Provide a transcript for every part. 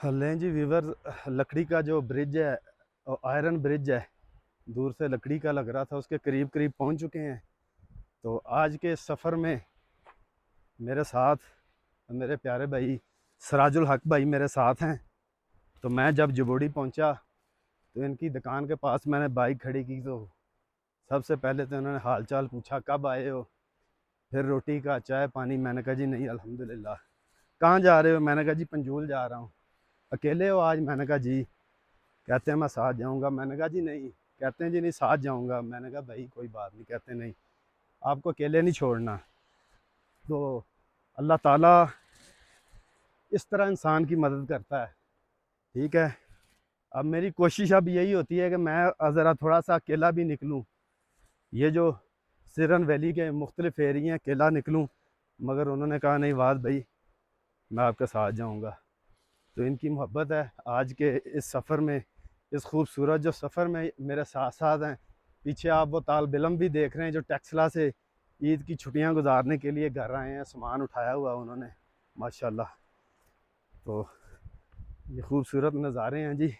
लें जी वीवर, लकड़ी का जो ब्रिज है, आयरन ब्रिज है, दूर से लकड़ी का लग रहा था, उसके करीब करीब पहुंच चुके हैं। तो आज के सफ़र में मेरे साथ मेरे प्यारे भाई सराजुल हक भाई मेरे साथ हैं। तो मैं जब जबोड़ी पहुंचा तो इनकी दुकान के पास मैंने बाइक खड़ी की। तो सबसे पहले तो उन्होंने हाल चाल पूछा, कब आए हो, फिर रोटी का चाय पानी। मैंने कहा जी नहीं अल्हम्दुलिल्लाह। कहाँ जा रहे हो? मैंने कहा जी पंजूल जा रहा हूँ। अकेले हो आज? मैंने कहा जी। कहते हैं मैं साथ जाऊंगा। मैंने कहा जी नहीं। कहते हैं जी नहीं साथ जाऊंगा। मैंने कहा भाई कोई बात नहीं। कहते नहीं, आपको अकेले नहीं छोड़ना। तो अल्लाह ताला इस तरह इंसान की मदद करता है। ठीक है, अब मेरी कोशिश अब यही होती है कि मैं ज़रा थोड़ा सा अकेला भी निकलूँ। ये जो सिरन वैली के मुख्तलिफ एरिए अकेला निकलूँ, मगर उन्होंने कहा नहीं वाद भाई मैं आपके साथ जाऊंगा। तो इनकी मोहब्बत है। आज के इस सफ़र में, इस खूबसूरत जो सफ़र में मेरे साथ साथ हैं। पीछे आप वो तालब इलम भी देख रहे हैं जो टेक्सला से ईद की छुट्टियां गुजारने के लिए घर आए हैं। सामान उठाया हुआ उन्होंने माशाल्लाह। तो ये खूबसूरत नज़ारे हैं जी।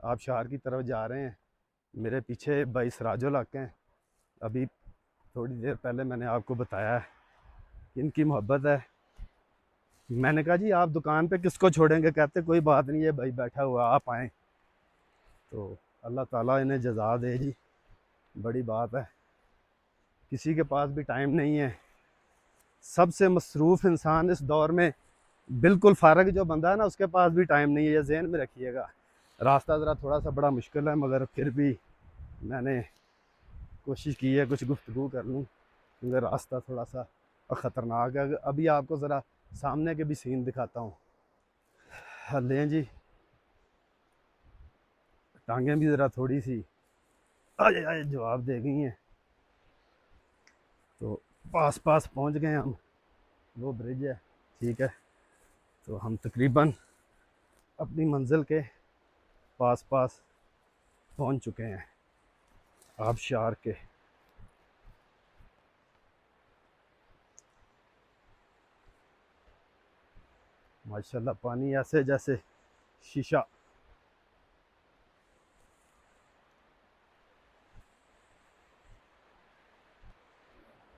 आप शहर की तरफ जा रहे हैं। मेरे पीछे भाई सराजुल हक हैं। अभी थोड़ी देर पहले मैंने आपको बताया है कि इनकी मोहब्बत है। मैंने कहा जी आप दुकान पे किसको छोड़ेंगे? कहते कोई बात नहीं है भाई बैठा हुआ आप आएँ। तो अल्लाह ताला इन्हें जज़ा दे जी, बड़ी बात है। किसी के पास भी टाइम नहीं है। सबसे मसरूफ़ इंसान इस दौर में बिल्कुल फ़ारग जो बंदा है ना, उसके पास भी टाइम नहीं है। ये ज़हन में रखिएगा। रास्ता ज़रा थोड़ा सा बड़ा मुश्किल है, मगर फिर भी मैंने कोशिश की है कुछ गुफ्तगू कर लूँ, क्योंकि रास्ता थोड़ा सा ख़तरनाक है। अभी आपको ज़रा सामने के भी सीन दिखाता हूँ। लें जी, टांगें भी ज़रा थोड़ी सी आए आए जवाब दे गई हैं। तो पास पास पहुँच गए हम। वो ब्रिज है। ठीक है, तो हम तकरीबन अपनी मंजिल के पास पास पहुंच चुके हैं आबशार के। माशाल्लाह पानी ऐसे जैसे शीशा।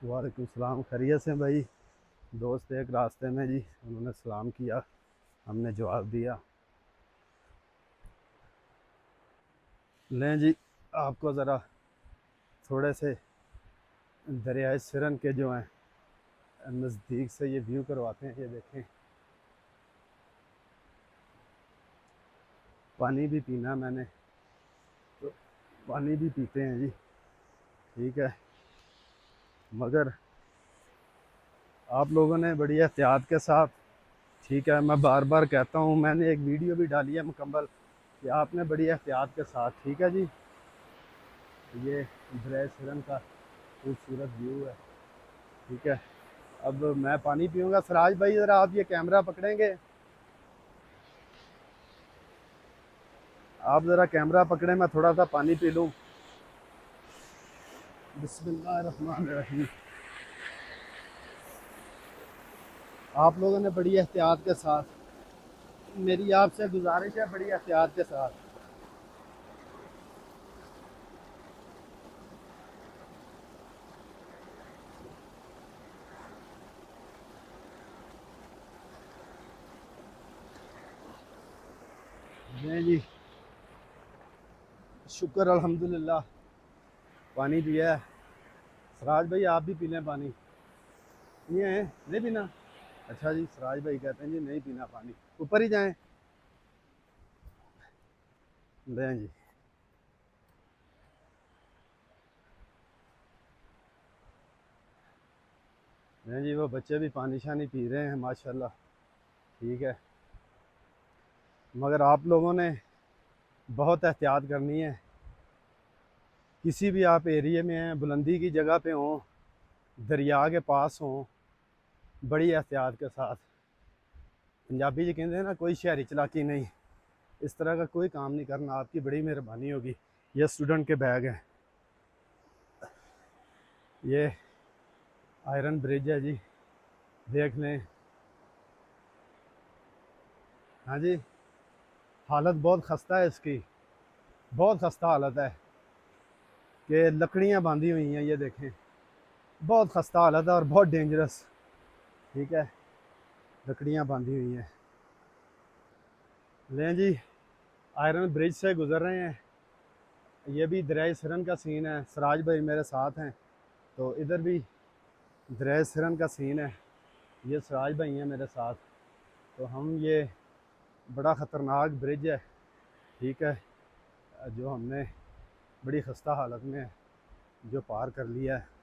वालेकुम सलाम, खैरियत से भाई? दोस्त एक रास्ते में जी, उन्होंने सलाम किया, हमने जवाब दिया। लें जी, आपको ज़रा थोड़े से दरियाए सिरन के जो हैं नज़दीक से ये व्यू करवाते हैं। ये देखें, पानी भी पीना मैंने, तो पानी भी पीते हैं जी। ठीक है, मगर आप लोगों ने बड़ी एहतियात के साथ, ठीक है मैं बार बार कहता हूँ, मैंने एक वीडियो भी डाली है मुकम्मल कि आपने बड़ी एहतियात के साथ, ठीक है जी। ये दरिया सिरन का खूबसूरत व्यू है। ठीक है, अब मैं पानी पीऊँगा। सराज भाई ज़रा आप ये कैमरा पकड़ेंगे? आप ज़रा कैमरा पकड़ें, मैं थोड़ा सा पानी पी लूँ। बिस्मिल्लाहिर्रहमानिर्रहीम। आप लोगों ने बड़ी एहतियात के साथ, मेरी आपसे गुजारिश है बड़ी एहतियात के साथ। नहीं जी, शुक्र अल्हम्दुलिल्लाह पानी पिया है। सराज भाई आप भी पी लें पानी। ये है नहीं पीना? अच्छा जी, सराज भाई कहते हैं जी नहीं पीना पानी, ऊपर ही जाएं। लें जी, नहीं जी, वो बच्चे भी पानी शानी पी रहे हैं माशाल्लाह। ठीक है, मगर आप लोगों ने बहुत एहतियात करनी है। किसी भी आप एरिए में हैं, बुलंदी की जगह पे हों, दरिया के पास हों, बड़ी एहतियात के साथ। पंजाबी जी कहते हैं ना, कोई शहरी चलाकी नहीं, इस तरह का कोई काम नहीं करना। आपकी बड़ी मेहरबानी होगी। ये स्टूडेंट के बैग हैं। ये आयरन ब्रिज है जी, देख लें। हाँ जी, हालत बहुत खस्ता है इसकी, बहुत खस्ता हालत है कि लकड़ियाँ बांधी हुई हैं, ये देखें, बहुत खस्ता हालत है और बहुत डेंजरस। ठीक है, लकड़ियाँ बांधी हुई हैं। लें जी, आयरन ब्रिज से गुज़र रहे हैं। ये भी दरिया सिरन का सीन है, सराज भाई मेरे साथ हैं, तो इधर भी दरिया सिरन का सीन है। ये सराज भाई हैं मेरे साथ। तो हम ये बड़ा ख़तरनाक ब्रिज है, ठीक है, जो हमने बड़ी खस्ता हालत में जो पार कर लिया है।